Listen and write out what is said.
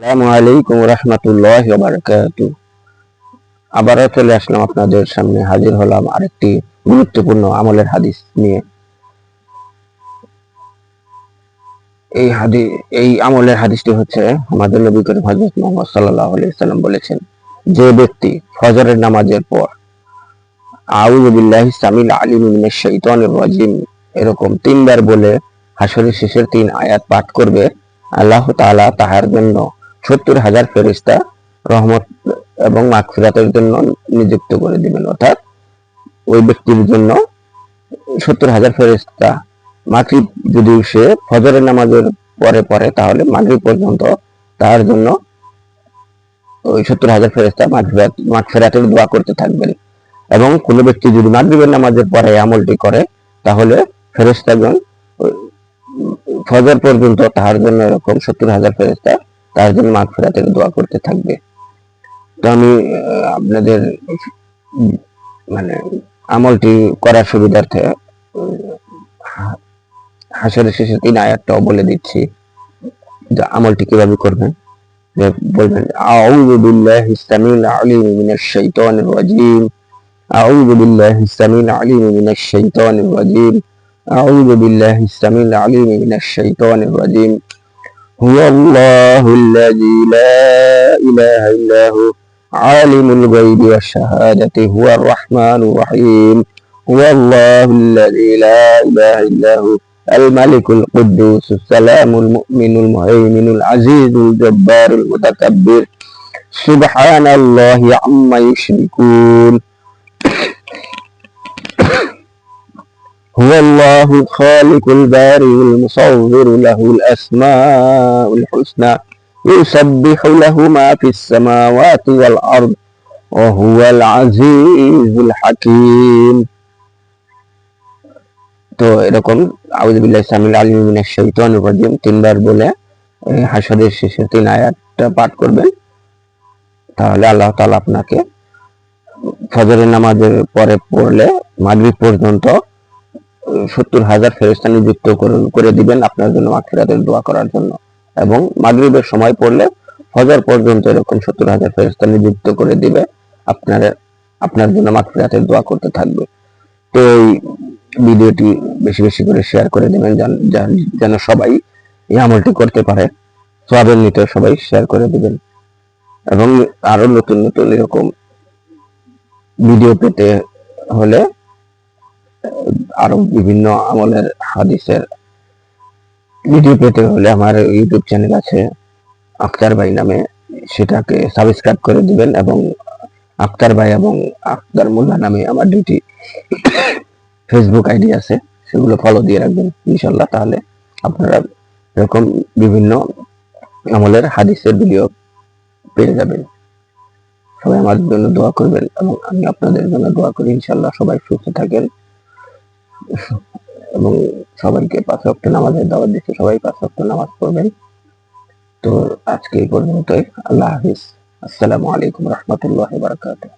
আসসালামু আলাইকুম রহমতুল্লাহি ওয়া বারাকাতুহু। আবারও চলে আসলাম আপনাদের সামনে, হাজির হলাম আরেকটি গুরুত্বপূর্ণ আমলের হাদিস নিয়ে। এই আমলের হাদিসটি হচ্ছে আমাদের নবী করিম হযরত মুহাম্মদ সাল্লাল্লাহু আলাইহি ওয়াসাল্লাম বলেছেন, যে ব্যক্তি ফজরের নামাজের পর আউযু বিল্লাহি সামিল আলিম মিনাশ শাইতানির রাজিম এরকম তিনবার বলে হাসরের শেষের 3 আয়াত পাঠ করবে, আল্লাহ তাআলা তাহার জন্য 70,000 ফেরেশতা রহমত এবং মাগফিরাতের জন্য নিযুক্ত করে দিবেন। অর্থাৎ ওই ব্যক্তির জন্য 70,000 ফেরেশতা মাগরিব যদি সে ফজরের নামাজের পরে পড়ে তাহলে মাগরিব পর্যন্ত তার জন্য ওই 70,000 ফেরেশতা মাগফিরাতের দোয়া করতে থাকবেন। এবং কোনো ব্যক্তি যদি মাগরিবের নামাজের পরে আমলটি করে তাহলে ফেরেশতাগণ ফজর পর্যন্ত তাহার জন্য এরকম 70,000 ফেরেশতা তার জন্য মাগফিরাতের দোয়া করতে থাকবে। তো আমি আপনাদের মানে আমলটি করার সুবিধার্থে হাসরের শেষে 3 আয়াতটাও বলে দিচ্ছি, যে আমলটি কিভাবে করবেন। বলবেন আউযু বিল্লাহিস সামিল আলিম মিনাশ শাইতানির রাজিম, আউযু বিল্লাহিস সামিল আলিম মিনাশ শাইতানির রাজিম, আউযু বিল্লাহিস সামিল আলিম মিনাশ শাইতানির রাজিম। হুয়াল্লাহুল্লাযী লা ইলাহা ইল্লা হু আলিমুল গায়বি ওয়াশ শাহাদাতি হুয়ার রাহমানুর রহিম। হুয়াল্লাহুল্লাযী লা ইলাহা ইল্লা হু الملك القدوس السلام المؤمن المهيمن العزيز الجبار المتكبر سبحان الله عما يشركون هو الله الخالق البارئ المصور له الأسماء الحسنى يسبح له ما في السماوات والأرض وهو العزيز الحكيم। তো এরকম আউযু বিল্লাহি সামিল আলিম মিনাশ শাইতানির রাজিম 3 বার বলে হাসরের শেষে 3 আয়াতটা পাঠ করবেন, তাহলে আল্লাহ তাআলা আপনাকে ফজরের নামাজের পরে পড়লে মাগরিব পর্যন্ত 70,000 ফেরেশতা নিযুক্ত করে দিবেন আপনার জন্য মাগফিরাতের দোয়া করার জন্য। এবং মাগরিবের সময় পড়লে ফজর পর্যন্ত এরকম 70,000 ফেরেশতা নিযুক্ত করে দিবে আপনার জন্য মাগফিরাতের দোয়া করতে থাকবে। তো এই ভিডিওটি বেশি বেশি করে শেয়ার করে দেবেন, যেন সবাই এই আমলটি করতে পারে। সওয়াবের নিতে সবাই শেয়ার করে দিবেন। এবং আরো নতুন নতুন এরকম ভিডিও পেতে হলে আরো বিভিন্ন আমলের হাদিসের ভিডিও পেতে হলে আমার ইউটিউব চ্যানেল আছে আক্তার ভাই নামে, সেটাকে সাবস্ক্রাইব করে দিবেন। এবং আক্তার ভাই এবং আক্তার মোল্লা নামে আমার দুটি ফেসবুক আইডি আছে, সেগুলো ফলো দিয়ে রাখবেন ইনশাল্লাহ। তাহলে আপনারা এরকম বিভিন্ন আমলের হাদিসের ভিডিও পেয়ে যাবেন। সবাই আমার জন্য দোয়া করবেন এবং আমি আপনাদের জন্য দোয়া করি। ইনশাল্লাহ সবাই সুস্থ থাকেন এবং সবাইকে 5 ওয়াক্ত নামাজের দাওয়াত দিচ্ছি, সবাই 5 ওয়াক্ত নামাজ পড়বেন। তো আজকে এই পর্যন্তই। আল্লাহ হাফিজ। আসসালামু আলাইকুম রহমতুল্লাহি ওয়া বারাকাতুহু।